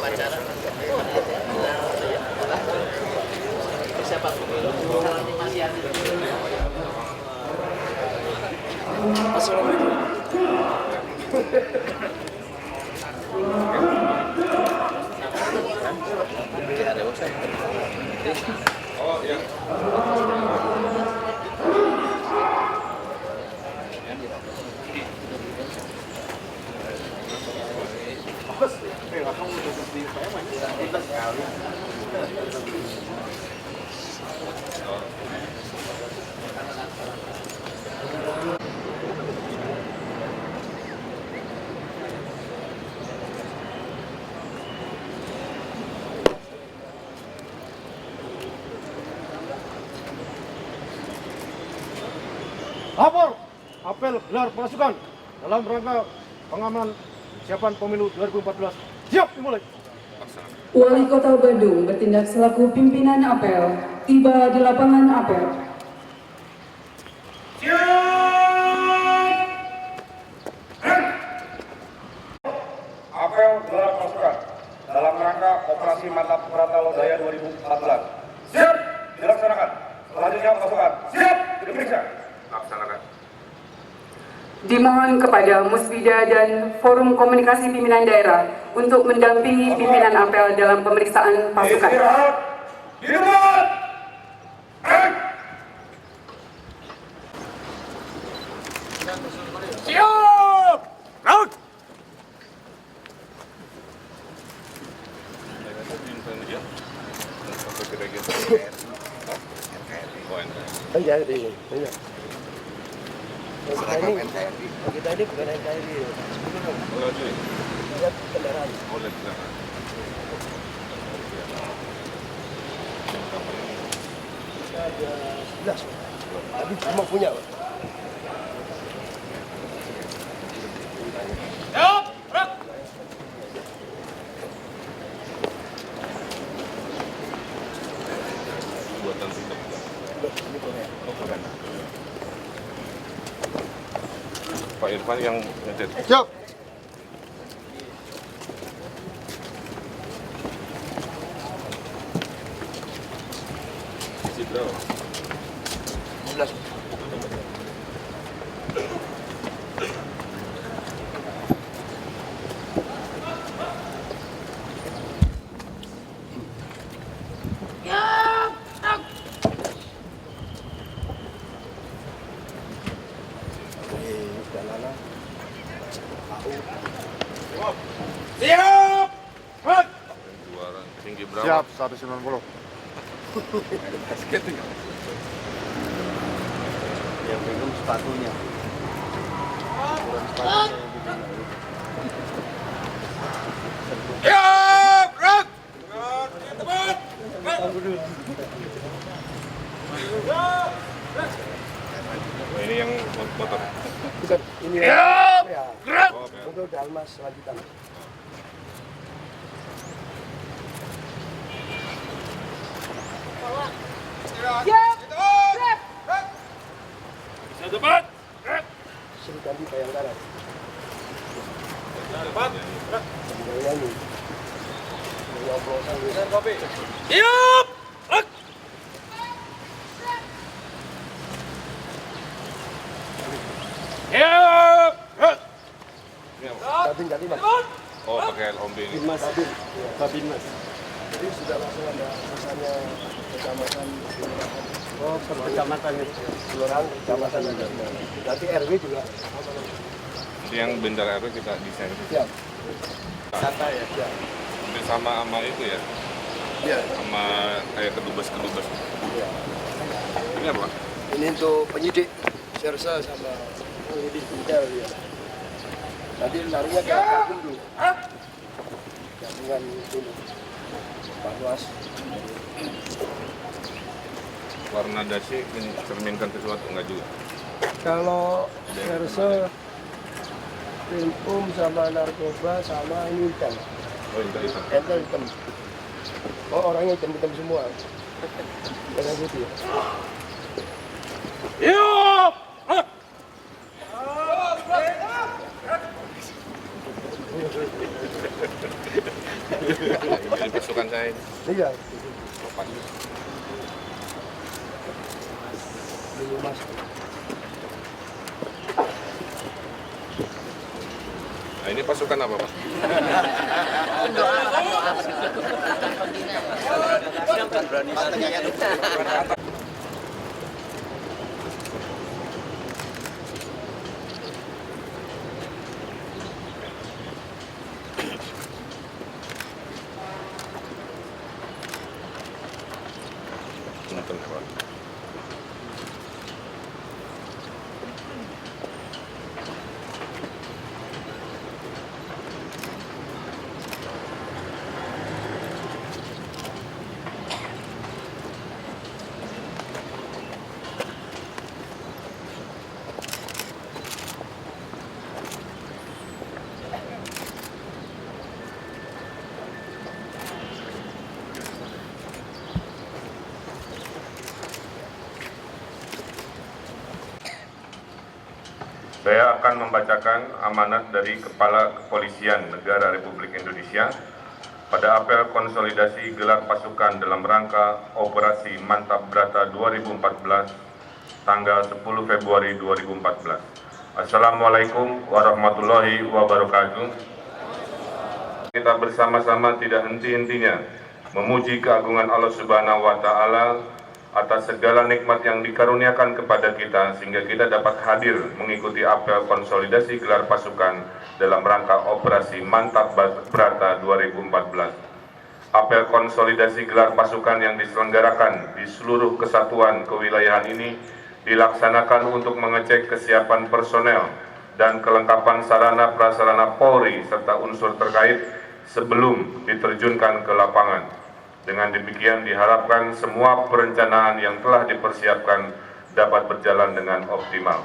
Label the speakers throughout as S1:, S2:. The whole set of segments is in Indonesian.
S1: upacara siapa Assalamualaikum. Oh ya.
S2: Lapor, apel gelar pasukan dalam rangka pengamanan persiapan pemilu 2014. Siap dimulai.
S3: Wali Kota Bandung bertindak selaku pimpinan apel, tiba di lapangan apel.
S2: Apel gelar pasukan dalam rangka Operasi Mantap Pratalo Daya 2014. Siap dilaksanakan. Selanjutnya pasukan siap diperiksa. Laksanakan.
S3: Dimohon kepada Musbida dan Forum Komunikasi Pimpinan Daerah untuk mendampingi pimpinan apel dalam pemeriksaan pasukan.
S2: Istirahat di tempat.
S1: siap out.
S4: Kita ini bukan NKRI. Lihat kendaraan. Kita ada 11, tapi cuma punya, Pak.
S5: Pak Irfan yang ngedet.
S2: Siap.
S5: Isi berapa?
S4: 11.
S1: Siap out.
S5: Juara tinggi berapa?
S2: Siap 190.
S4: Yang pegang sepatunya.
S1: Siap out.
S5: Oh, ini yang motor.
S4: Bukan, ini
S1: Siap
S4: ya.
S1: gerak.
S5: Oh, oke.
S4: Untuk Dalmas lanjutan.
S1: Bisa depan.
S4: Sri Kandi Bayangkara.
S1: Depan.
S4: Nyanyi. Dari oplosan gitu.
S1: Siap out. Siap out.
S5: Ini apa?
S4: Babin tadi, Mas.
S5: Oh, pakai LOB ini.
S4: Mas Babin. Babin, Mas. Jadi sudah langsung ada misalnya kecamatan. Oh, per kecamatan itu. Kelurahan kecamatan ada. Nanti RW juga.
S5: Nanti yang bendera RW kita desain.
S4: Siap.
S5: Sata ya?
S4: Ya.
S5: Hampir sama itu ya?
S4: Iya.
S5: Sama kayak kedubes-kedubes.
S4: Ya.
S5: Ini apa?
S4: Ini untuk penyidik Sersa sama penyidik Intel ya. Tadi larinya ke Kampung dulu. Gabungan dulu. Panwas.
S5: Warna dasi mencerminkan sesuatu enggak juga?
S4: Kalau Sersa Krim sama narkoba sama ini hitam.
S5: Oh, itu.
S4: Entel hitam. Oh, orangnya hitam-hitam semua. Jangan gitu ya.
S1: Siap out.
S5: pasukan saya ini.
S4: Iya.
S5: Apa?
S4: Dulu Mas.
S5: Nah, ini pasukan apa, Pak? Punten, Pak. Saya akan membacakan amanat dari Kepala Kepolisian Negara Republik Indonesia pada apel konsolidasi gelar pasukan dalam rangka Operasi Mantap Brata 2014 tanggal 10 Februari 2014. Assalamualaikum warahmatullahi wabarakatuh. Kita bersama-sama tidak henti-hentinya memuji keagungan Allah Subhanahu wa Ta'ala atas segala nikmat yang dikaruniakan kepada kita sehingga kita dapat hadir mengikuti apel konsolidasi gelar pasukan dalam rangka Operasi Mantap Brata 2014. Apel konsolidasi gelar pasukan yang diselenggarakan di seluruh kesatuan kewilayahan ini dilaksanakan untuk mengecek kesiapan personel dan kelengkapan sarana prasarana Polri serta unsur terkait sebelum diterjunkan ke lapangan. Dengan demikian diharapkan semua perencanaan yang telah dipersiapkan dapat berjalan dengan optimal.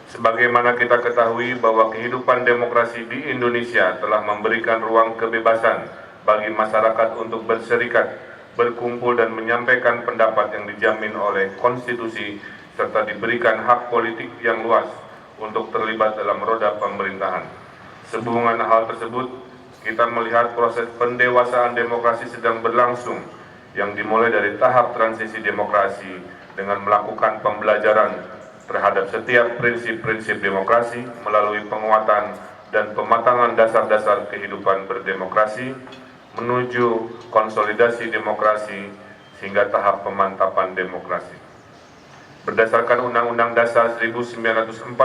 S5: Sebagaimana kita ketahui bahwa kehidupan demokrasi di Indonesia telah memberikan ruang kebebasan bagi masyarakat untuk berserikat, berkumpul dan menyampaikan pendapat yang dijamin oleh konstitusi serta diberikan hak politik yang luas untuk terlibat dalam roda pemerintahan. Sehubungan hal tersebut, kita melihat proses pendewasaan demokrasi sedang berlangsung yang dimulai dari tahap transisi demokrasi dengan melakukan pembelajaran terhadap setiap prinsip-prinsip demokrasi melalui penguatan dan pematangan dasar-dasar kehidupan berdemokrasi menuju konsolidasi demokrasi sehingga tahap pemantapan demokrasi. Berdasarkan Undang-Undang Dasar 1945,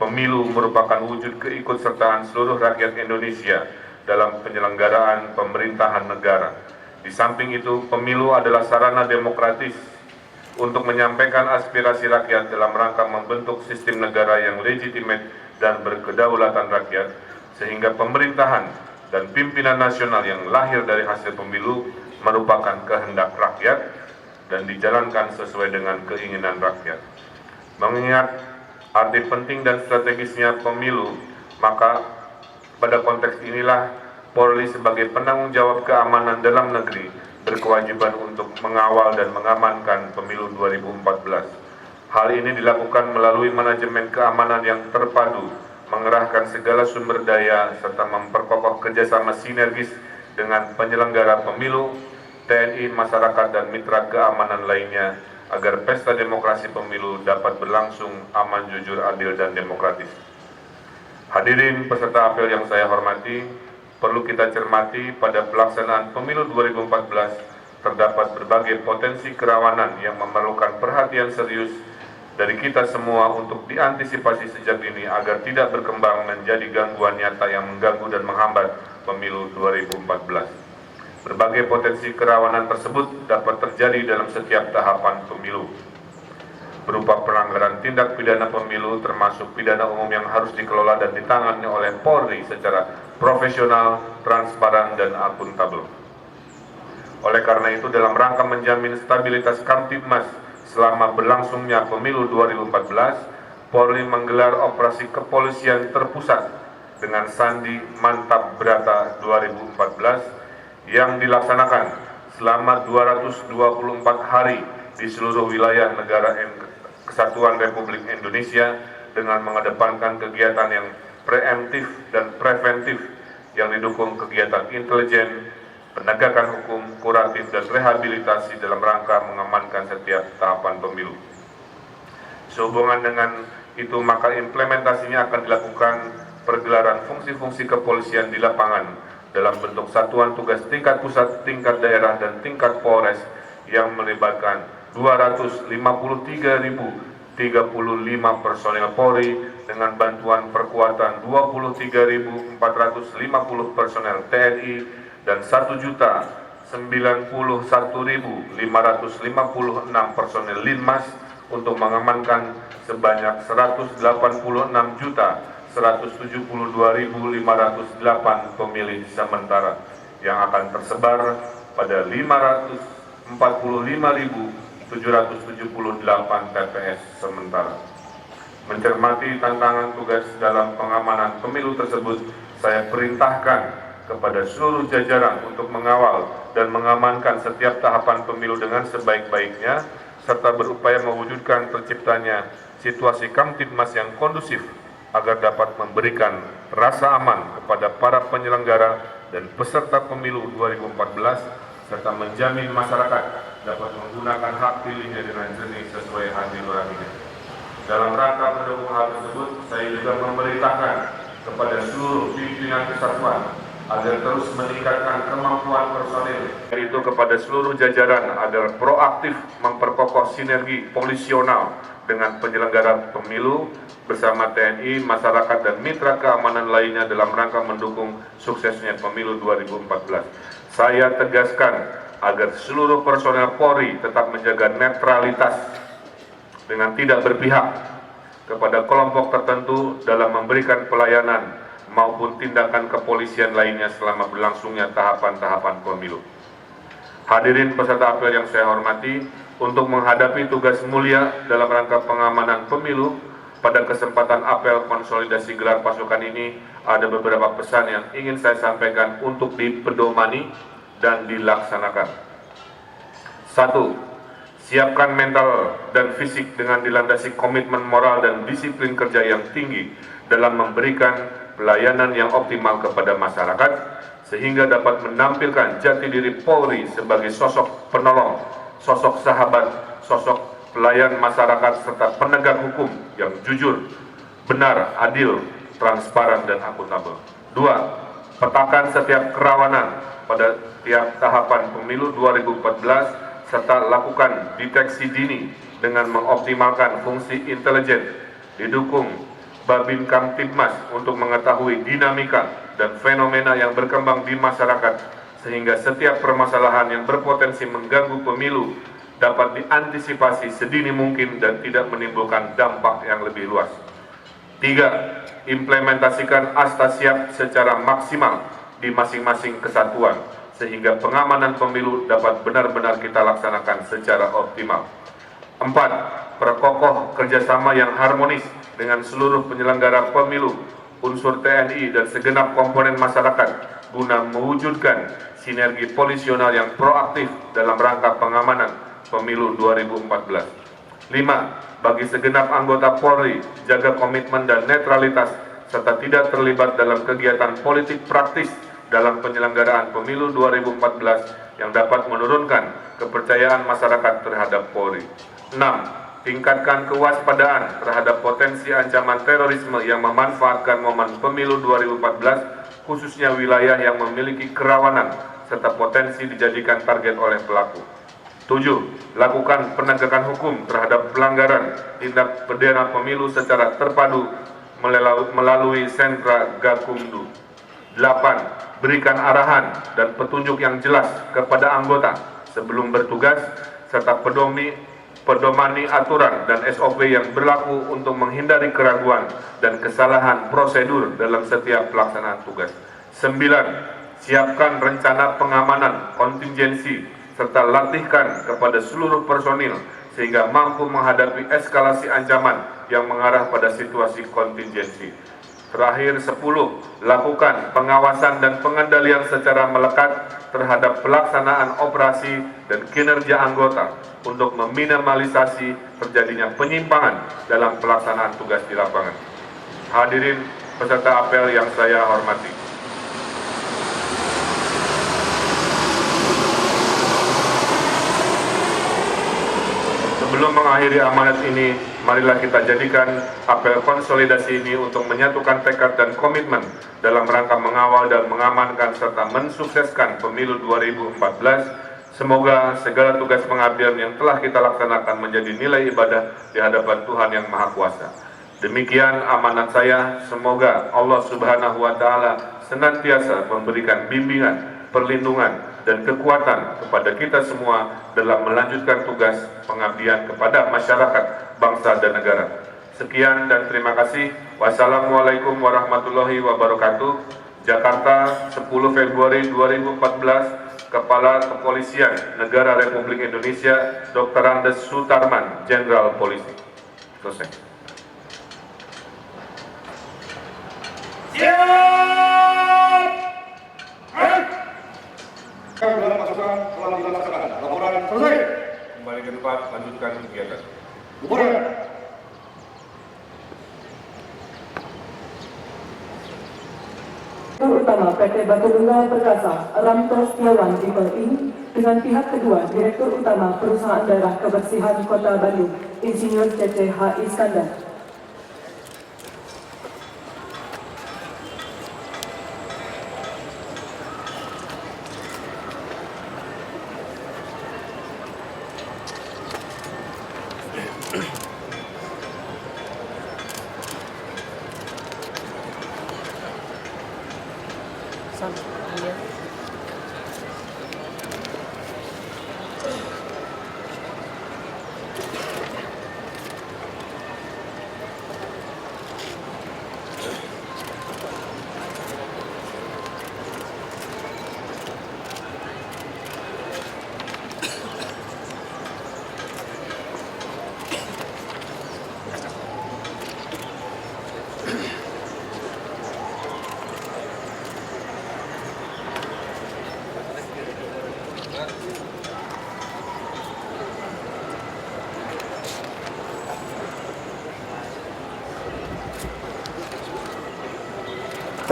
S5: pemilu merupakan wujud keikutsertaan seluruh rakyat Indonesia dalam penyelenggaraan pemerintahan negara. Di samping itu, pemilu adalah sarana demokratis untuk menyampaikan aspirasi rakyat dalam rangka membentuk sistem negara yang legitimate dan berkedaulatan rakyat, sehingga pemerintahan dan pimpinan nasional yang lahir dari hasil pemilu merupakan kehendak rakyat dan dijalankan sesuai dengan keinginan rakyat. Mengingat arti penting dan strategisnya pemilu, maka pada konteks inilah Polri sebagai penanggung jawab keamanan dalam negeri berkewajiban untuk mengawal dan mengamankan pemilu 2014. Hal ini dilakukan melalui manajemen keamanan yang terpadu, mengerahkan segala sumber daya serta memperkokoh kerjasama sinergis dengan penyelenggara pemilu, TNI, masyarakat dan mitra keamanan lainnya agar pesta demokrasi pemilu dapat berlangsung aman, jujur, adil, dan demokratis. Hadirin peserta apel yang saya hormati, perlu kita cermati pada pelaksanaan pemilu 2014 terdapat berbagai potensi kerawanan yang memerlukan perhatian serius dari kita semua untuk diantisipasi sejak dini agar tidak berkembang menjadi gangguan nyata yang mengganggu dan menghambat pemilu 2014. Berbagai potensi kerawanan tersebut dapat terjadi dalam setiap tahapan pemilu, berupa pelanggaran tindak pidana pemilu termasuk pidana umum yang harus dikelola dan ditangani oleh Polri secara profesional, transparan, dan akuntabel. Oleh karena itu, dalam rangka menjamin stabilitas Kamtibmas selama berlangsungnya pemilu 2014, Polri menggelar operasi kepolisian terpusat dengan sandi Mantap Brata 2014 yang dilaksanakan selama 224 hari di seluruh wilayah negara Kesatuan Republik Indonesia dengan mengedepankan kegiatan yang preemptif dan preventif yang didukung kegiatan intelijen, penegakan hukum, kuratif, dan rehabilitasi dalam rangka mengamankan setiap tahapan pemilu. Sehubungan dengan itu, maka implementasinya akan dilakukan pergelaran fungsi-fungsi kepolisian di lapangan dalam bentuk satuan tugas tingkat pusat, tingkat daerah, dan tingkat Polres yang melibatkan 253.035 personel Polri dengan bantuan perkuatan 23.450 personel TNI dan 1.091.556 personel Linmas untuk mengamankan sebanyak 186.172.508 pemilih sementara yang akan tersebar pada 545.778 TPS sementara. Mencermati tantangan tugas dalam pengamanan pemilu tersebut, saya perintahkan kepada seluruh jajaran untuk mengawal dan mengamankan setiap tahapan pemilu dengan sebaik-baiknya, serta berupaya mewujudkan terciptanya situasi Kamtibmas yang kondusif agar dapat memberikan rasa aman kepada para penyelenggara dan peserta pemilu 2014, serta menjamin masyarakat dapat menggunakan hak pilihnya dengan jernih sesuai hati nuraninya. Dalam rangka mendukung hal tersebut, saya juga memerintahkan kepada seluruh pimpinan kesatuan agar terus meningkatkan kemampuan personil, yaitu kepada seluruh jajaran agar proaktif memperkokoh sinergi polisional dengan penyelenggara pemilu bersama TNI, masyarakat, dan mitra keamanan lainnya dalam rangka mendukung suksesnya pemilu 2014. Saya tegaskan agar seluruh personel Polri tetap menjaga netralitas dengan tidak berpihak kepada kelompok tertentu dalam memberikan pelayanan maupun tindakan kepolisian lainnya selama berlangsungnya tahapan-tahapan pemilu. Hadirin peserta apel yang saya hormati, untuk menghadapi tugas mulia dalam rangka pengamanan pemilu, pada kesempatan apel konsolidasi gelar pasukan ini, ada beberapa pesan yang ingin saya sampaikan untuk dipedomani dan dilaksanakan. 1. Siapkan mental dan fisik dengan dilandasi komitmen moral dan disiplin kerja yang tinggi dalam memberikan pelayanan yang optimal kepada masyarakat, sehingga dapat menampilkan jati diri Polri sebagai sosok penolong, sosok sahabat, sosok pelayan masyarakat, serta penegak hukum yang jujur, benar, adil, transparan, dan akuntabel. 2. Petakan setiap kerawanan pada tiap tahapan pemilu 2014, serta lakukan deteksi dini dengan mengoptimalkan fungsi intelijen, didukung Babin Kamtibmas untuk mengetahui dinamika dan fenomena yang berkembang di masyarakat, sehingga setiap permasalahan yang berpotensi mengganggu pemilu dapat diantisipasi sedini mungkin dan tidak menimbulkan dampak yang lebih luas. 3. Implementasikan asta siap secara maksimal di masing-masing kesatuan, sehingga pengamanan pemilu dapat benar-benar kita laksanakan secara optimal. 4. Perkokoh kerjasama yang harmonis dengan seluruh penyelenggara pemilu, unsur TNI, dan segenap komponen masyarakat guna mewujudkan sinergi polisional yang proaktif dalam rangka pengamanan pemilu 2014. 5. Bagi segenap anggota Polri, jaga komitmen dan netralitas serta tidak terlibat dalam kegiatan politik praktis dalam penyelenggaraan pemilu 2014 yang dapat menurunkan kepercayaan masyarakat terhadap Polri. 6. Tingkatkan kewaspadaan terhadap potensi ancaman terorisme yang memanfaatkan momen pemilu 2014, khususnya wilayah yang memiliki kerawanan serta potensi dijadikan target oleh pelaku. 7. Lakukan penegakan hukum terhadap pelanggaran tindak pidana pemilu secara terpadu melalui sentra Gakumdu. 8. Berikan arahan dan petunjuk yang jelas kepada anggota sebelum bertugas, serta pedomani aturan dan SOP yang berlaku untuk menghindari keraguan dan kesalahan prosedur dalam setiap pelaksanaan tugas. 9. Siapkan rencana pengamanan kontingensi serta latihkan kepada seluruh personil sehingga mampu menghadapi eskalasi ancaman yang mengarah pada situasi kontingensi. Terakhir, 10. Lakukan pengawasan dan pengendalian secara melekat terhadap pelaksanaan operasi dan kinerja anggota untuk meminimalisasi terjadinya penyimpangan dalam pelaksanaan tugas di lapangan. Hadirin peserta apel yang saya hormati, Untuk mengakhiri amanat ini, marilah kita jadikan apel konsolidasi ini untuk menyatukan tekad dan komitmen dalam rangka mengawal dan mengamankan serta mensukseskan pemilu 2014. Semoga segala tugas pengabdian yang telah kita laksanakan menjadi nilai ibadah di hadapan Tuhan Yang Maha Kuasa. Demikian amanat saya, semoga Allah Subhanahu wa Ta'ala senantiasa memberikan bimbingan, perlindungan, dan kekuatan kepada kita semua dalam melanjutkan tugas pengabdian kepada masyarakat, bangsa, dan negara. Sekian dan terima kasih. Wassalamualaikum warahmatullahi wabarakatuh. Jakarta, 10 Februari 2014, Kepala Kepolisian Negara Republik Indonesia, Dr. Andes Sutarman, Jenderal Polisi. Selesai.
S2: Gelar pasukan telah dilaksanakan. Laporan selesai.
S5: Kembali ke tempat, lanjutkan kegiatan.
S2: Kemudian,
S6: Direktur Utama PT Batu Tunggal Perkasa, Ramto Setiawan People Inc. dengan pihak kedua Direktur Utama Perusahaan Daerah Kebersihan Kota Bandung, Insinyur C.C. H. Iskandar.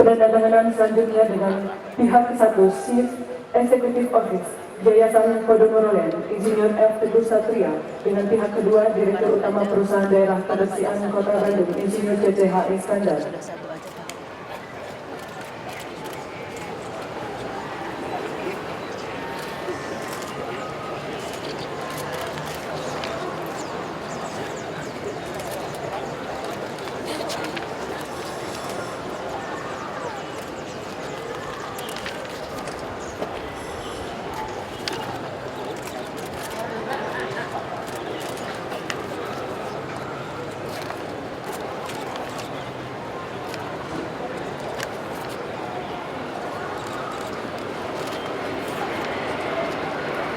S6: Penandatanganan selanjutnya dengan pihak satu Chief Executive Office Yayasan Podomoro Land, Insinyur F. Teguh Satria, dengan pihak kedua Direktur Utama Perusahaan Daerah Kebersihan Kota Bandung, Insinyur C.C. H. Iskandar.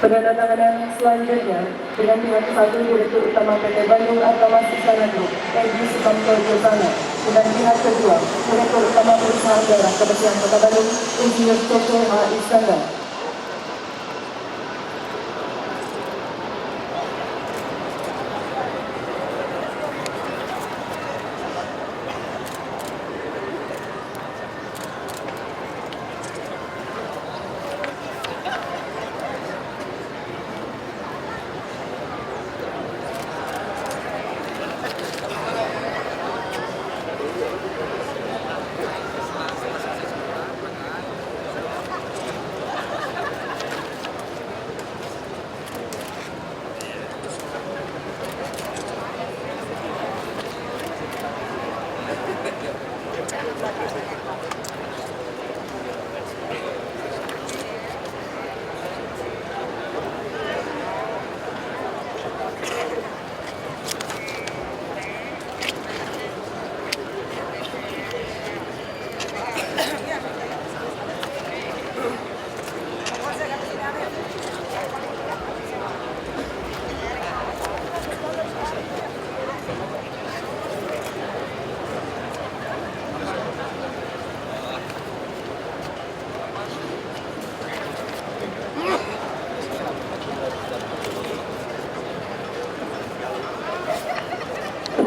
S6: Penandatanganan selanjutnya dengan pihak satu Direktur Utama PT Bandung Artamas Istana Group, Edi Sukamto Josana, dengan pihak kedua Direktur Utama Perusahaan Daerah Kebersihan Kota Bandung, Insinyur C.C. H. Iskandar.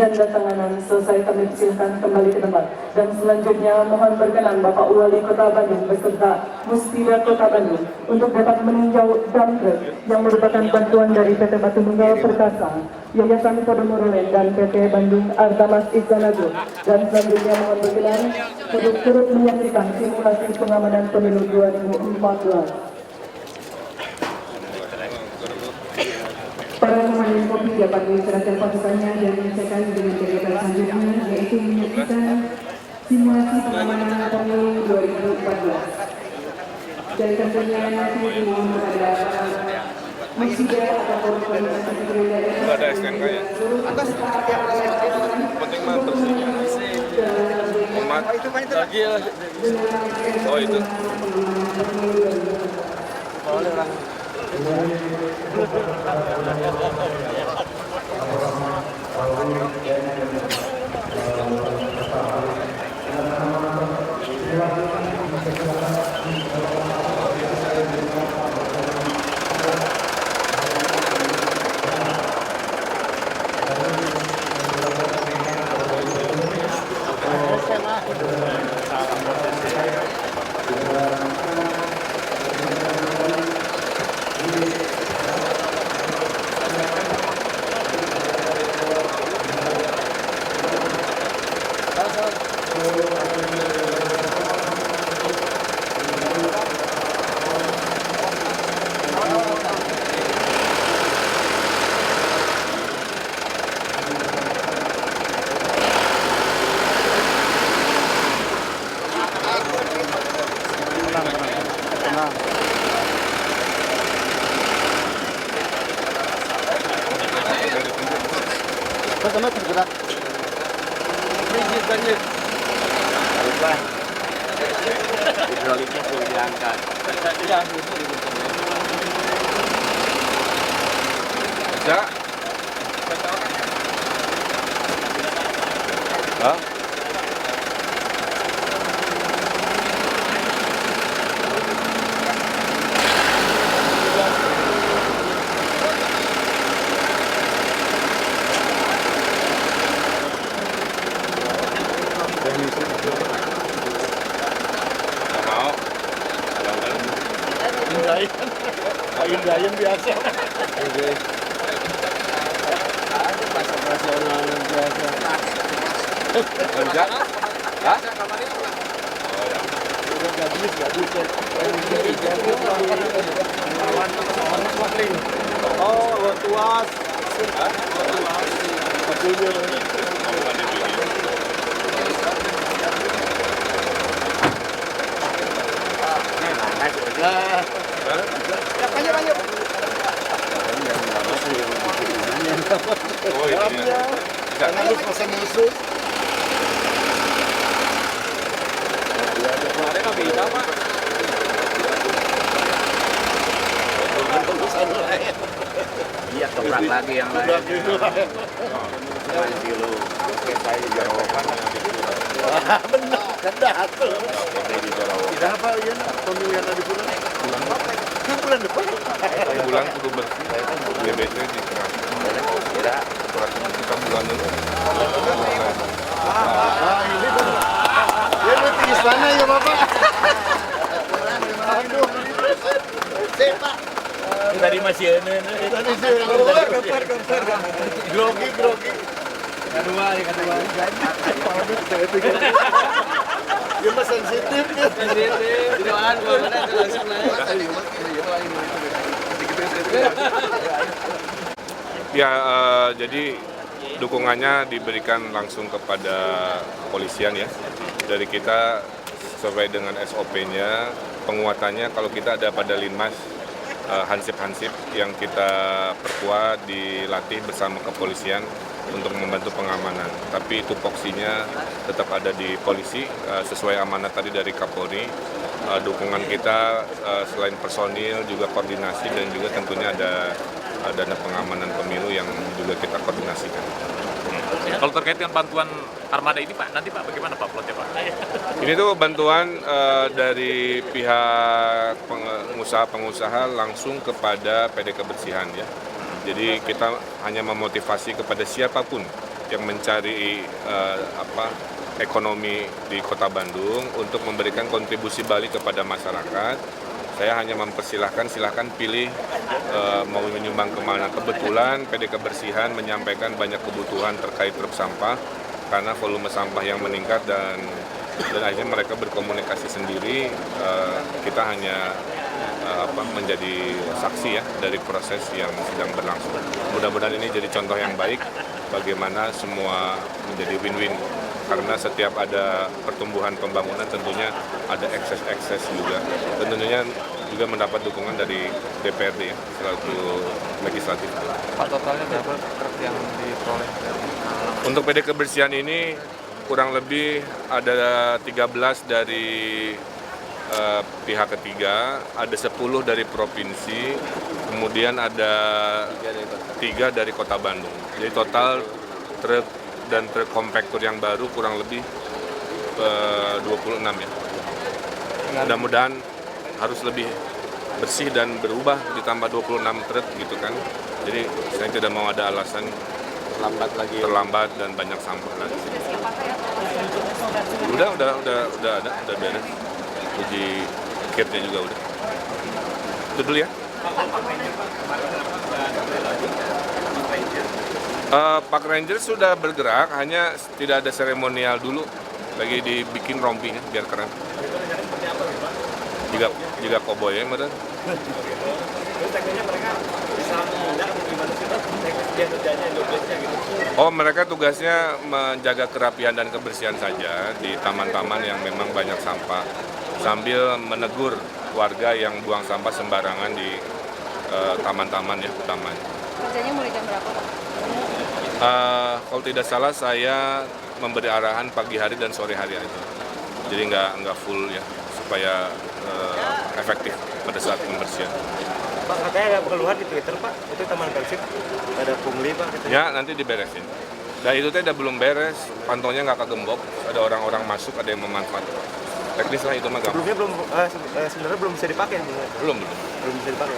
S6: penandatanganan selesai, kami persilahkan kembali ke tempat. Dan selanjutnya mohon berkenan Bapak Wali Kota Bandung beserta Muspida Kota Bandung untuk dapat meninjau dump truck yang merupakan bantuan dari PT Batu Nunggal Perkasa, Yayasan Podomoro Land dan PT Bandung Artamas Istana Group. Dan selanjutnya mohon berkenan untuk turut menyaksikan simulasi pengamanan pemilu 2014.
S3: Para pemain kopi dapat mencerahkan pasukannya dan menyelesaikan dengan kegiatan selanjutnya, yaitu menyaksikan simulasi pengamanan pemilu 2014. Dan tentunya nanti dimohon kepada Muspida atau komunitas pimpinan daerah
S5: Ada SNK ya? Penting banget bersihnya. Umat. Lagi ya. Oh itu.
S1: Hidroliknya sudah diangkat.
S5: Bisa? Hah? Nggak mau.
S4: Ayun biasa.
S5: Bisa? Hah?
S4: Oh, tuas.
S5: Oh ini ya. Bisa?
S4: Harus pesan khusus.
S1: Iya, toprak lagi yang lain. Kilo. Oke, saya di Jarawakan.
S4: Benar, kan datang. Tidak apa ya, pemilihan di bulan. Kan bulan depan.
S5: Bulan kudu bersih. BBC diserah.
S1: Tidak.
S5: Surat kita bulan ini.
S4: Nah, ini kan. Ya nanti di sana ya Bapak. Aduh. Sepak.
S1: Tadi masih ini.
S4: Tadi sih. Gambar. Grogi. Kedua. Pamit saya pikir. Dia mah sensitif ya.
S1: Doaan kalau ada langsung naik.
S5: Ya, jadi dukungannya diberikan langsung kepada kepolisian ya. Dari kita sesuai dengan SOP-nya, penguatannya kalau kita ada pada Linmas, hansip-hansip yang kita perkuat, dilatih bersama kepolisian untuk membantu pengamanan. Tapi itu poksinya tetap ada di polisi, sesuai amanat tadi dari Kapolri. Dukungan kita selain personil juga koordinasi dan juga tentunya ada dana pengamanan pemilu yang juga kita koordinasikan.
S7: Kalau terkait dengan bantuan armada ini Pak, nanti Pak bagaimana Pak plotnya Pak?
S5: Ini tuh bantuan dari pihak pengusaha-pengusaha langsung kepada PD Kebersihan ya. Jadi kita hanya memotivasi kepada siapapun yang mencari ekonomi di Kota Bandung untuk memberikan kontribusi balik kepada masyarakat. Saya hanya mempersilahkan, silahkan pilih mau menyumbang kemana. Kebetulan PD Kebersihan menyampaikan banyak kebutuhan terkait truk sampah karena volume sampah yang meningkat dan akhirnya mereka berkomunikasi sendiri. Kita hanya menjadi saksi ya dari proses yang sedang berlangsung. Mudah-mudahan ini jadi contoh yang baik bagaimana semua menjadi win-win. Karena setiap ada pertumbuhan pembangunan tentunya ada ekses-ekses juga. Tentunya juga mendapat dukungan dari DPRD ya, selaku legislatif.
S7: Pak, totalnya berapa truk yang diperoleh?
S5: Untuk PD Kebersihan ini kurang lebih ada 13 dari pihak ketiga, ada 10 dari provinsi, kemudian ada 3 dari Kota Bandung. Jadi total truk dan truk kompaktur yang baru kurang lebih 26 ya. Mudah-mudahan harus lebih bersih dan berubah ditambah 26 truk gitu kan. Jadi saya tidak mau ada alasan terlambat dan banyak sampah lagi. Udah ada, udah beres. Uji kitnya juga udah. Itu dulu ya. Pak Ranger sudah bergerak, hanya tidak ada seremonial dulu, lagi dibikin rompinya biar keren. Jika koboi ya, bener. Oh, mereka tugasnya menjaga kerapian dan kebersihan saja di taman-taman yang memang banyak sampah, sambil menegur warga yang buang sampah sembarangan di taman-taman ya, taman.
S8: Kerjanya mulai jam berapa, Pak?
S5: Kalau tidak salah saya memberi arahan pagi hari dan sore hari aja. Jadi nggak full ya, supaya efektif pada saat pembersihan.
S4: Pak, katanya ada keluhan di Twitter, Pak. Itu Taman Persib ada pungli, Pak. Katanya.
S5: Ya, nanti diberesin. Dan itu teh belum beres, pantaunya nggak kegembok. Ada orang-orang masuk, ada yang memanfaatkan. Teknis lah itu mah gampang.
S4: Sebelumnya sebenarnya belum bisa dipakai.
S5: Belum.
S4: Belum bisa dipakai.